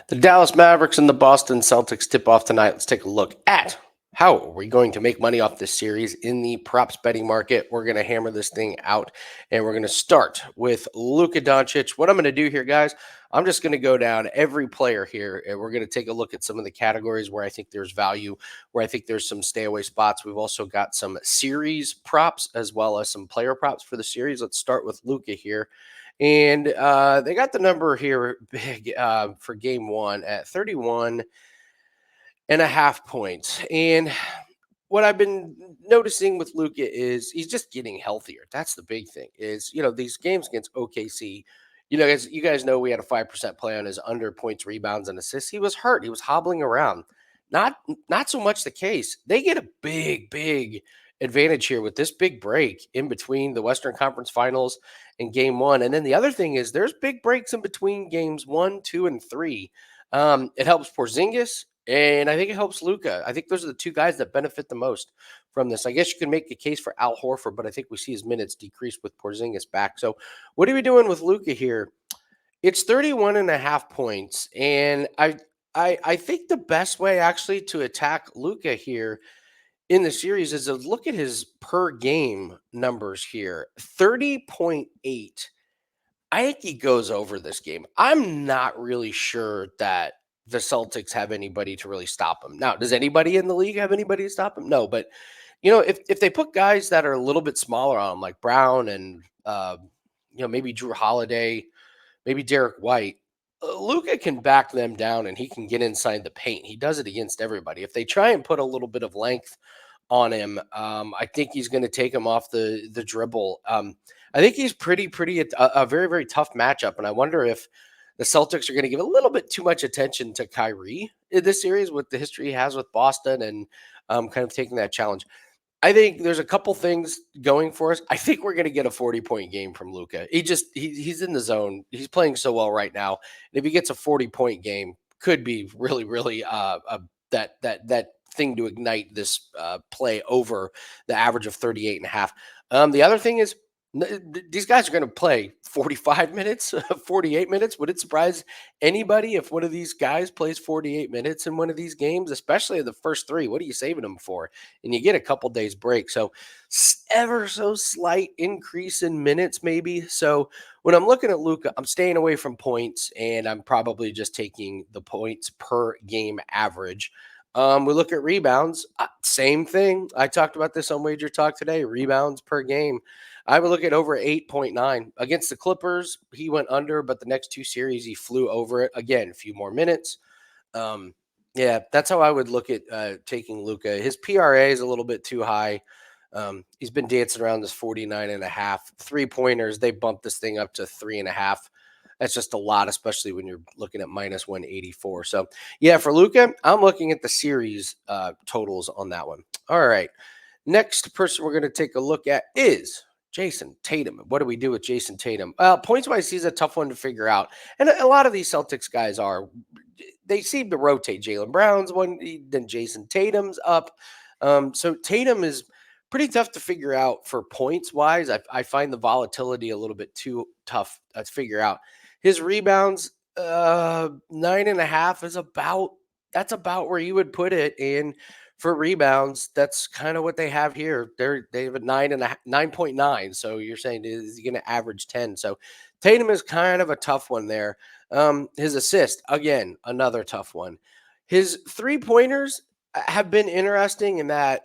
The Dallas Mavericks and the Boston Celtics tip off tonight. Let's take a look at how are we going to make money off this series in the props betting market. We're going to hammer this thing out, and we're going to start with Luka Doncic. What I'm going to do here, guys, I'm just going to go down every player here, and we're going to take a look at some of the categories where I think there's value, where I think there's some stay away spots. We've also got some series props as well as some player props for the series. Let's start with Luka here. And they got the number here big for game one at 31.5 points. And what I've been noticing with Luka is he's just getting healthier. That's the big thing is, these games against OKC, as you guys know, we had a 5% play on his under points, rebounds, and assists. He was hurt. He was hobbling around. Not so much the case. They get a big advantage here with this big break in between the Western Conference Finals and game one. And then the other thing is there's big breaks in between games 1, 2, and 3. It helps Porzingis, and I think it helps Luka. I think those are the two guys that benefit the most from this. I guess you can make a case for Al Horford, but I think we see his minutes decrease with Porzingis back. So what are we doing with Luka here? It's 31.5 points, and I think the best way actually to attack Luka here in the series is to look at his per game numbers here. 30.8. I think he goes over this game. I'm not really sure that the Celtics have anybody to really stop him. Now, does anybody in the league have anybody to stop him? No, but if they put guys that are a little bit smaller on him, like Brown and maybe Jrue Holiday, maybe Derrick White, Luka can back them down and he can get inside the paint. He does it against everybody. If they try and put a little bit of length on him, I think he's going to take him off the dribble. I think he's pretty a very, very tough matchup. And I wonder if the Celtics are going to give a little bit too much attention to Kyrie in this series with the history he has with Boston and kind of taking that challenge. I think there's a couple things going for us. I think we're going to get a 40-point game from Luka. He's in the zone. He's playing so well right now. And if he gets a 40-point game, could be really that thing to ignite this play over the average of 38.5. The other thing is these guys are going to play 45 minutes, 48 minutes. Would it surprise anybody if one of these guys plays 48 minutes in one of these games, especially the first three? What are you saving them for? And you get a couple days break. So ever so slight increase in minutes maybe. So when I'm looking at Luka, I'm staying away from points, and I'm probably just taking the points per game average. We look at rebounds, same thing. I talked about this on WagerTalk today, rebounds per game. I would look at over 8.9. Against the Clippers, he went under, but the next two series, he flew over it. Again, a few more minutes. That's how I would look at taking Luka. His PRA is a little bit too high. He's been dancing around this 49.5. 3-pointers, they bumped this thing up to 3.5. That's just a lot, especially when you're looking at minus 184. So, for Luka, I'm looking at the series totals on that one. All right. Next person we're going to take a look at is Jayson Tatum. What do we do with Jayson Tatum? Points-wise, he's a tough one to figure out. And a lot of these Celtics guys they seem to rotate. Jaylen Brown's one, then Jayson Tatum's up. So Tatum is pretty tough to figure out for points-wise. I find the volatility a little bit too tough to figure out. His rebounds, 9.5 is that's about where you would put it. And for rebounds, that's kind of what they have here. They have a 9.9. So you're saying is he going to average 10? So Tatum is kind of a tough one there. His assist, again, another tough one. His 3-pointers have been interesting in that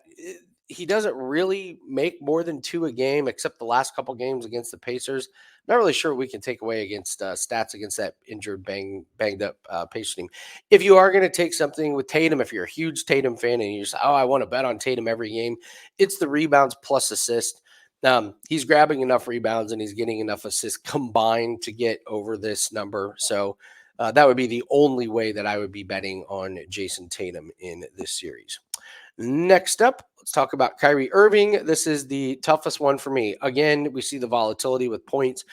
he doesn't really make more than 2 a game, except the last couple games against the Pacers. Not really sure we can take away against stats against that injured, banged up Pacers team. If you are going to take something with Tatum, if you're a huge Tatum fan and you say, I want to bet on Tatum every game, it's the rebounds plus assist. He's grabbing enough rebounds and he's getting enough assists combined to get over this number. So that would be the only way that I would be betting on Jayson Tatum in this series. Next up, let's talk about Kyrie Irving. This is the toughest one for me. Again, we see the volatility with points.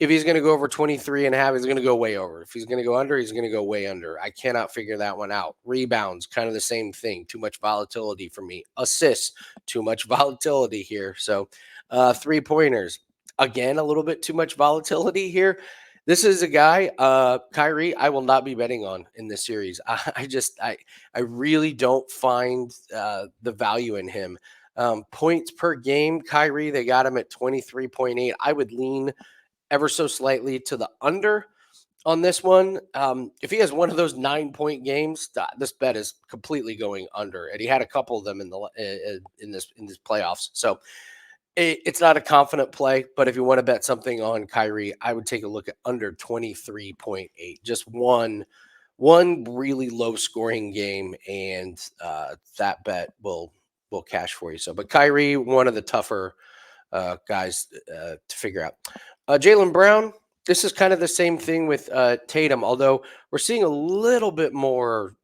If he's going to go over 23.5, he's going to go way over. If he's going to go under, he's going to go way under. I cannot figure that one out. Rebounds, kind of the same thing. Too much volatility for me. Assists, too much volatility here. So 3-pointers, again, a little bit too much volatility here. This is a guy, Kyrie, I will not be betting on in this series. I really don't find the value in him. Points per game, Kyrie, they got him at 23.8. I would lean ever so slightly to the under on this one. If he has one of those 9-point games, this bet is completely going under. And he had a couple of them in this playoffs. So it's not a confident play, but if you want to bet something on Kyrie, I would take a look at under 23.8. Just one really low scoring game, and that bet will cash for you. So, but Kyrie, one of the tougher guys to figure out. Jaylen Brown, this is kind of the same thing with Tatum, although we're seeing a little bit more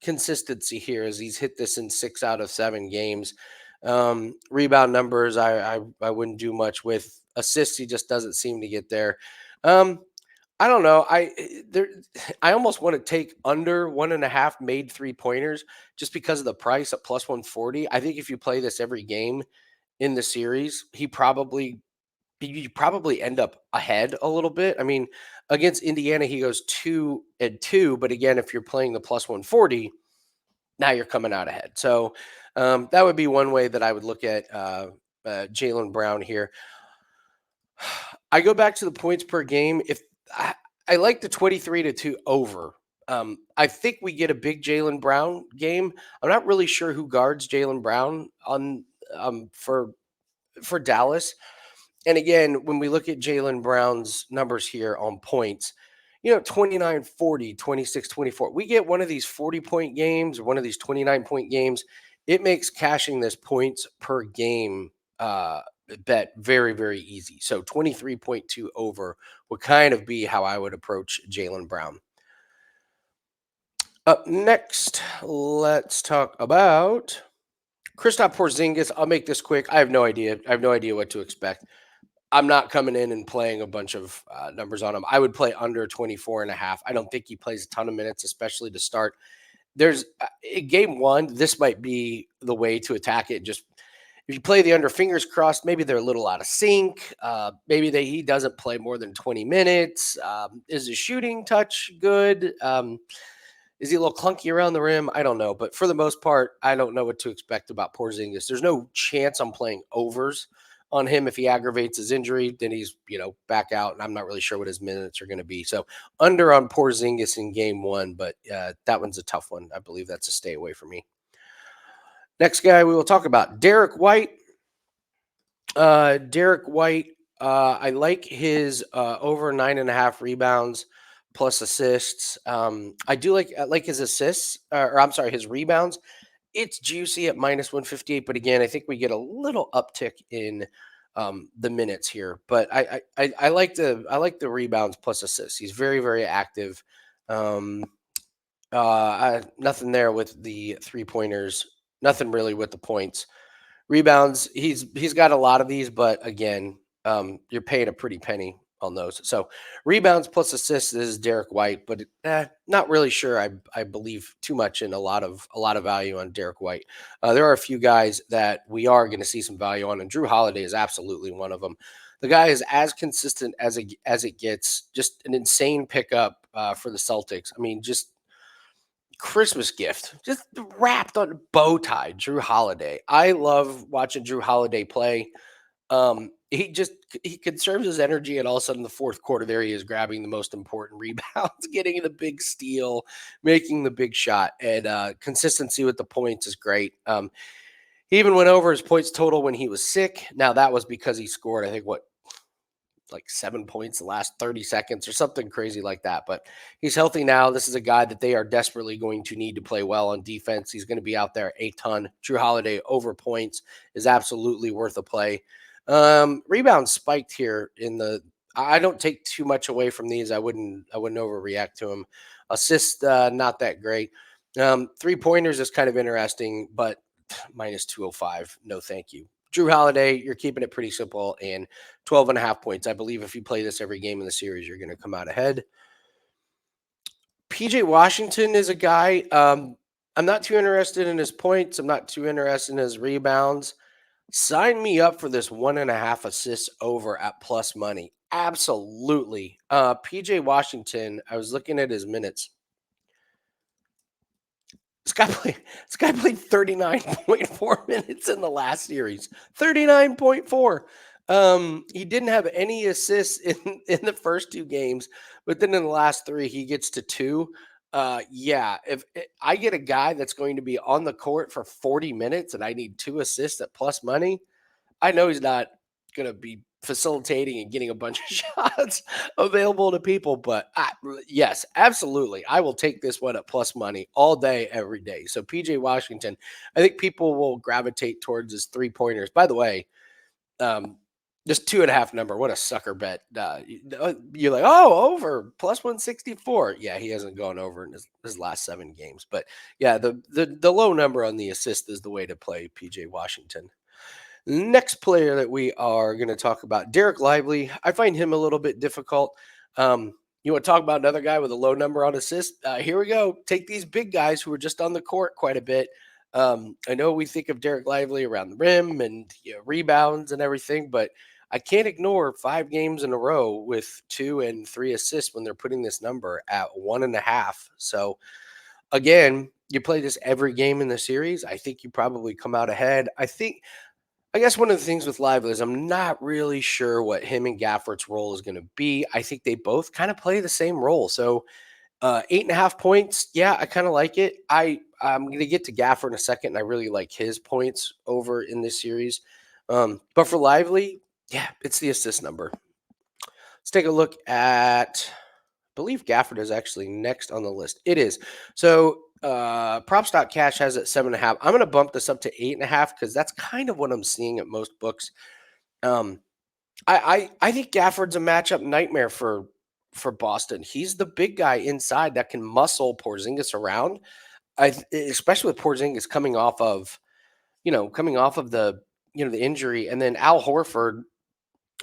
consistency here as he's hit this in 6 out of 7 games. Rebound numbers, I wouldn't do much with. Assists, he just doesn't seem to get there. Um, I don't know. I almost want to take under 1.5 made 3-pointers just because of the price at plus 140. I think if you play this every game in the series, you probably end up ahead a little bit. I mean, against Indiana, he goes 2-2, but again, if you're playing the plus 140, now you're coming out ahead. So that would be one way that I would look at Jaylen Brown here. I go back to the points per game. If I like the 23-2 over. I think we get a big Jaylen Brown game. I'm not really sure who guards Jaylen Brown on for Dallas. And again, when we look at Jaylen Brown's numbers here on points, 29, 40, 26, 24. We get one of these 40-point games or one of these 29-point games. It makes cashing this points per game bet very, very easy. So 23.2 over would kind of be how I would approach Jaylen Brown. Up next, let's talk about Kristaps Porzingis. I'll make this quick. I have no idea. I have no idea what to expect. I'm not coming in and playing a bunch of numbers on him. I would play under 24.5. I don't think he plays a ton of minutes, especially to start. There's in game one, this might be the way to attack it. Just if you play the under, fingers crossed, maybe they're a little out of sync. Maybe he doesn't play more than 20 minutes. Is his shooting touch good? Is he a little clunky around the rim? I don't know. But for the most part, I don't know what to expect about Porzingis. There's no chance I'm playing overs on him. If he aggravates his injury, then he's, back out. And I'm not really sure what his minutes are going to be. So under on Porzingis in game one, but that one's a tough one. I believe that's a stay away for me. Next guy we will talk about, Derrick White. Derrick White, I like his over 9.5 rebounds plus assists. I do like his assists, or I'm sorry, his rebounds. It's juicy at minus 158, but again, I think we get a little uptick in the minutes here. But I like the rebounds plus assists. He's very, very active. Nothing there with the 3-pointers. Nothing really with the points. Rebounds, he's got a lot of these, but again, you're paying a pretty penny on those. So rebounds plus assists is Derrick White, but not really sure. I believe too much in a lot of value on Derrick White. There are a few guys that we are going to see some value on, and Jrue Holiday is absolutely one of them. The guy is as consistent as it gets. Just an insane pickup for the Celtics. I mean, just Christmas gift, just wrapped on a bow tie, Jrue Holiday. I love watching Jrue Holiday play. He conserves his energy, and all of a sudden, the fourth quarter, there he is grabbing the most important rebounds, getting the big steal, making the big shot, and consistency with the points is great. He even went over his points total when he was sick. Now that was because he scored, I think, like 7 points the last 30 seconds or something crazy like that. But he's healthy now. This is a guy that they are desperately going to need to play well on defense. He's going to be out there a ton. Jrue Holiday over points is absolutely worth a play. Rebounds spiked here I don't take too much away from these. I wouldn't overreact to them. Assist, not that great. 3-pointers is kind of interesting, but minus 205. No, thank you. Jrue Holiday, you're keeping it pretty simple, and 12.5 points. I believe if you play this every game in the series, you're going to come out ahead. PJ Washington is a guy. I'm not too interested in his points. I'm not too interested in his rebounds. Sign me up for this 1.5 assists over at plus money. Absolutely. PJ Washington, I was looking at his minutes. This guy played 39.4 minutes in the last series. 39.4. He didn't have any assists in the first two games, but then in the last three, he gets to two. Yeah, if I get a guy that's going to be on the court for 40 minutes and I need two assists at plus money, I know he's not going to be facilitating and getting a bunch of shots available to people, but yes, absolutely. I will take this one at plus money all day, every day. So PJ Washington, I think people will gravitate towards his 3 pointers. By the way, um, just 2.5 number. What a sucker bet. You're like, oh, over plus 164. Yeah, he hasn't gone over in his last 7 games. But yeah, the low number on the assist is the way to play PJ Washington. Next player that we are going to talk about, Derek Lively. I find him a little bit difficult. You want to talk about another guy with a low number on assists? Here we go. Take these big guys who are just on the court quite a bit. I know we think of Derek Lively around the rim and rebounds and everything, but I can't ignore 5 games in a row with 2 and 3 assists when they're putting this number at 1.5. So again, you play this every game in the series. I think you probably come out ahead. I guess one of the things with Lively is I'm not really sure what him and Gafford's role is going to be. I think they both kind of play the same role. So 8.5 points, yeah, I kind of like it. I'm going to get to Gafford in a second, and I really like his points over in this series. But for Lively, yeah, it's the assist number. Let's take a look at. I believe Gafford is actually next on the list. It is. So props.cash has it 7.5. I'm going to bump this up to 8.5 because that's kind of what I'm seeing at most books. Um, I think Gafford's a matchup nightmare for Boston. He's the big guy inside that can muscle Porzingis around. Especially with Porzingis coming off of the injury, and then Al Horford.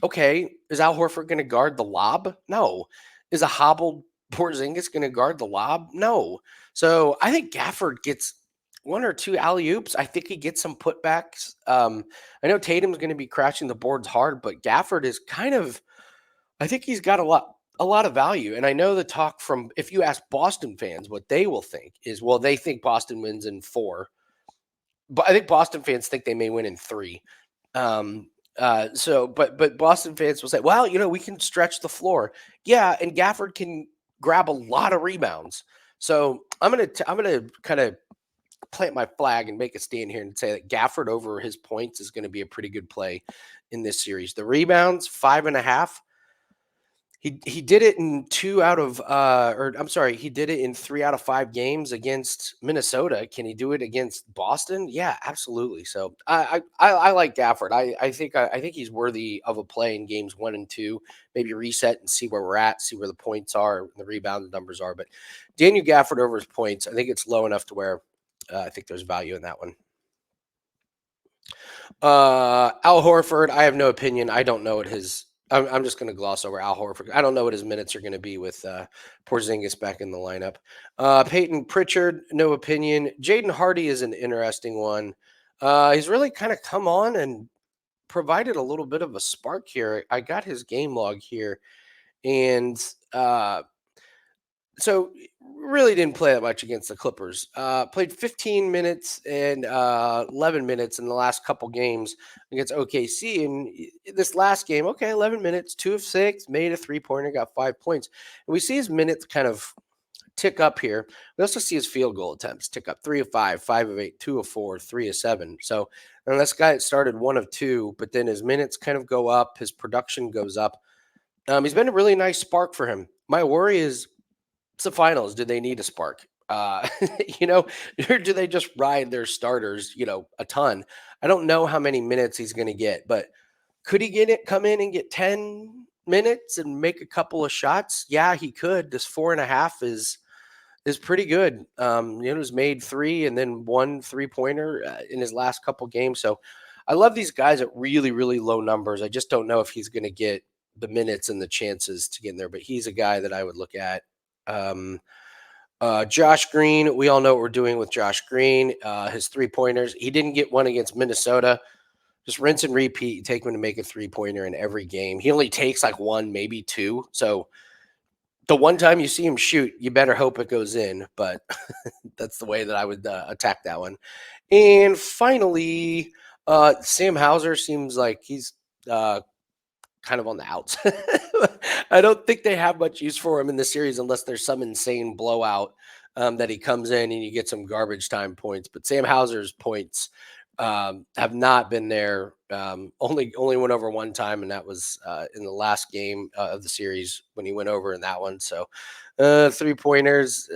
Okay, is Al Horford going to guard the lob? No. Is a hobbled Porzingis going to guard the lob? No. So I think Gafford gets 1 or 2 alley oops. I think he gets some putbacks. I know Tatum's going to be crashing the boards hard, but Gafford is kind of. I think he's got a lot of value. And I know the talk from if you ask Boston fans what they will think is, well, they think Boston wins in 4, but I think Boston fans think they may win in 3. Um, but Boston fans will say, well, we can stretch the floor. Yeah, and Gafford can grab a lot of rebounds. So I'm gonna kind of plant my flag and make a stand here and say that Gafford over his points is going to be a pretty good play in this series. The rebounds 5.5. He did it in 2 out of or I'm sorry, he did it in 3 out of 5 games against Minnesota. Can he do it against Boston? Yeah, absolutely. So I like Gafford. I think he's worthy of a play in games 1 and 2. Maybe reset and see where we're at, see where the points are, the rebound numbers are. But Daniel Gafford over his points, I think it's low enough to where I think there's value in that one. Al Horford, I have no opinion. I don't know what his. I'm just going to gloss over Al Horford. I don't know what his minutes are going to be with Porzingis back in the lineup. Peyton Pritchard, no opinion. Jaden Hardy is an interesting one. He's really kind of come on and provided a little bit of a spark here. I got his game log here, and so really didn't play that much against the Clippers. Played 15 minutes and 11 minutes in the last couple games against OKC. And this last game, okay, 11 minutes, 2 of 6, made a 3-pointer, got 5 points. And we see his minutes kind of tick up here. We also see his field goal attempts tick up: 3 of 5, 5 of 8, 2 of 4, 3 of 7. So, and this guy started 1 of 2, but then his minutes kind of go up, his production goes up. He's been a really nice spark for him. My worry is, it's the finals. Do they need a spark? You know, or do they just ride their starters, a ton? I don't know how many minutes he's going to get, but could he come in and get 10 minutes and make a couple of shots? Yeah, he could. This 4.5 is pretty good. He's made 3 and then 1 3-pointer in his last couple games. So I love these guys at really, really low numbers. I just don't know if he's going to get the minutes and the chances to get in there, but he's a guy that I would look at. Josh Green, we all know what we're doing with Josh Green. His 3-pointers, he didn't get one against Minnesota. Just rinse and repeat. You take him to make a 3-pointer in every game. He only takes like one, maybe two. So the one time you see him shoot, you better hope it goes in. But that's the way that I would attack that one. And finally, Sam Hauser seems like he's kind of on the outs. I don't think they have much use for him in the series unless there's some insane blowout that he comes in and you get some garbage time points. But Sam Hauser's points have not been there. Only went over one time, and that was in the last game of the series when he went over in that one. So 3-pointers.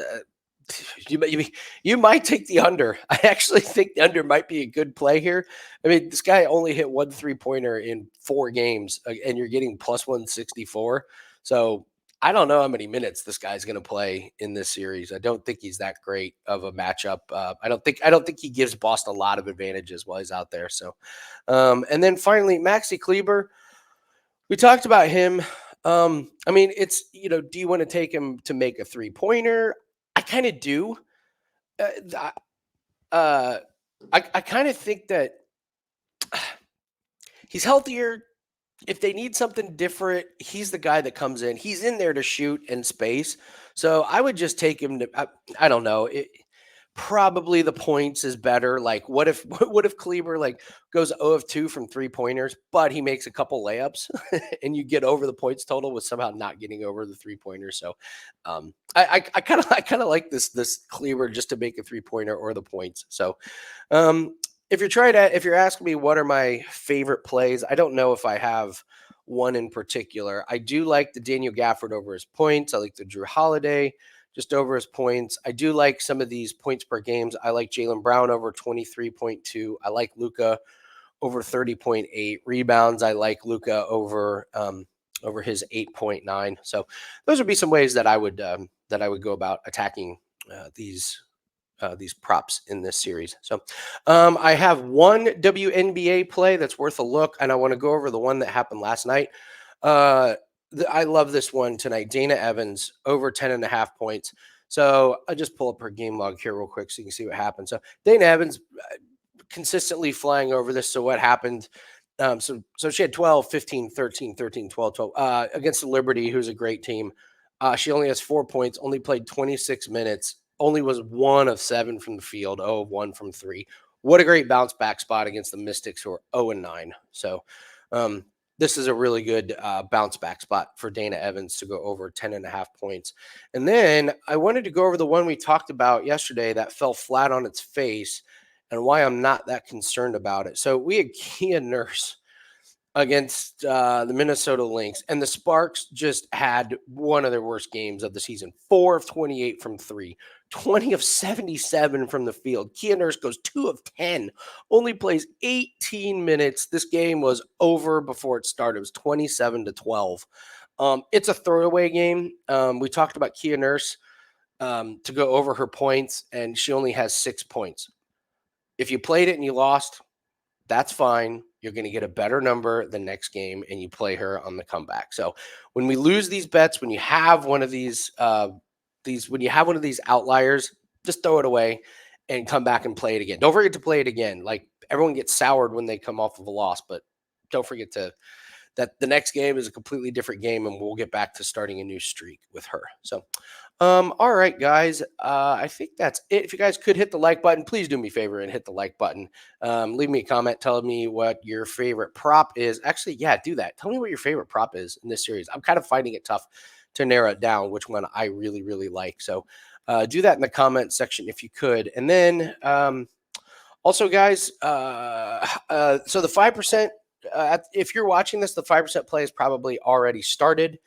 You might take the under. I actually think the under might be a good play here. I mean, this guy only hit one 3-pointer in 4 games, and you're getting plus 164. So I don't know how many minutes this guy's going to play in this series. I don't think he's that great of a matchup. I don't think he gives Boston a lot of advantages while he's out there. So, and then finally, Maxi Kleber. We talked about him. I mean, it's do you want to take him to make a 3-pointer? I kind of do. Uh, uh, I kind of think that he's healthier. If they need something different, he's the guy that comes in. He's in there to shoot and space. So I would just take him to. I don't know. Probably the points is better. Like, what if what if Kleber like goes 0 of 2 from 3-pointers, but he makes a couple layups, and you get over the points total with somehow not getting over the 3-pointers. So, I kind of like this Kleber just to make a 3-pointer or the points. So, if you're asking me what are my favorite plays, I don't know if I have one in particular. I do like the Daniel Gafford over his points. I like the Jrue Holiday just over his points. I do like some of these points per games. I like Jaylen Brown over 23.2. I like Luka over 30.8 rebounds. I like Luka over his 8.9. So those would be some ways that I would go about attacking these props in this series. So I have one WNBA play that's worth a look, and I want to go over the one that happened last night. I love this one tonight. Dana Evans over 10.5 points. So I just pull up her game log here real quick so you can see what happened. So Dana Evans consistently flying over this. So what happened? So she had 12, 15, 13, 13, 12, 12 against the Liberty, who's a great team. She only has 4 points, only played 26 minutes, only was 1 of 7 from the field, 0 of 1 from 3. What a great bounce back spot against the Mystics, who are 0 and 9. So this is a really good bounce back spot for Dana Evans to go over 10.5 points. And then I wanted to go over the one we talked about yesterday that fell flat on its face and why I'm not that concerned about it. So we had Kia Nurse against the Minnesota Lynx, and the Sparks just had one of their worst games of the season. 4 of 28 from 3, 20 of 77 from the field. Kia Nurse goes 2 of 10, only plays 18 minutes. This game was over before it started. It was 27-12. It's a throwaway game. We talked about Kia Nurse to go over her points, and she only has 6 points. If you played it and you lost, that's fine. You're going to get a better number the next game, and you play her on the comeback. So when we lose these bets, when you have one of these outliers, just throw it away and come back and play it again. Don't forget to play it again. Like, everyone gets soured when they come off of a loss, but don't forget that the next game is a completely different game, and we'll get back to starting a new streak with her. So, all right, guys, I think that's it. If you guys could hit the like button, please do me a favor and hit the like button. Leave me a comment telling me what your favorite prop is. Actually, yeah, do that. Tell me what your favorite prop is in this series. I'm kind of finding it tough to narrow it down which one I really, really like. So do that in the comment section if you could. And then also, guys, so the 5%, if you're watching this, the 5% play is probably already started.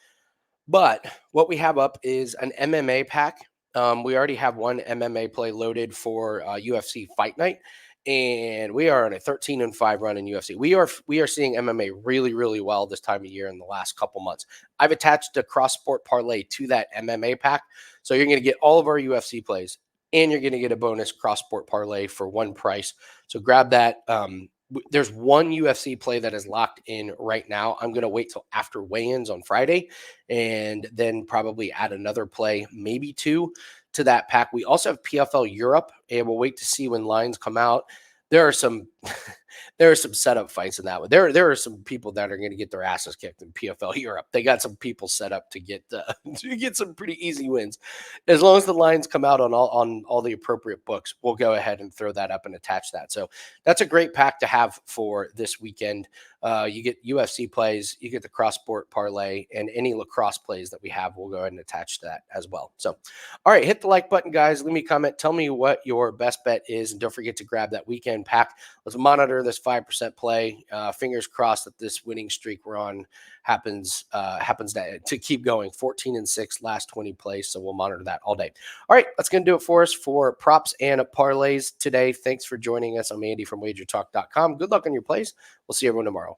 But what we have up is an MMA pack. We already have one MMA play loaded for UFC Fight Night, and we are on a 13-5 run in UFC. We are seeing MMA really, really well this time of year in the last couple months. I've attached a cross sport parlay to that MMA pack, so you're going to get all of our UFC plays, and you're going to get a bonus cross sport parlay for one price. So grab that. There's one UFC play that is locked in right now. I'm going to wait till after weigh-ins on Friday and then probably add another play, maybe 2 to that pack. We also have PFL Europe, and we'll wait to see when lines come out. There are some there are some setup fights in that one. There are some people that are going to get their asses kicked in PFL Europe. They got some people set up to get to get some pretty easy wins. As long as the lines come out on all the appropriate books, we'll go ahead and throw that up and attach that. So that's a great pack to have for this weekend. You get UFC plays, you get the cross sport parlay, and any lacrosse plays that we have, we'll go ahead and attach to that as well. So, all right, hit the like button, guys. Leave me a comment. Tell me what your best bet is, and don't forget to grab that weekend pack. Let's monitor this 5% play. Fingers crossed that this winning streak we're on happens to keep going. 14-6 last 20 plays, so we'll monitor that all day. All right, that's going to do it for us for props and parlays today. Thanks for joining us. I'm Andy from WagerTalk.com. Good luck on your plays. We'll see everyone tomorrow.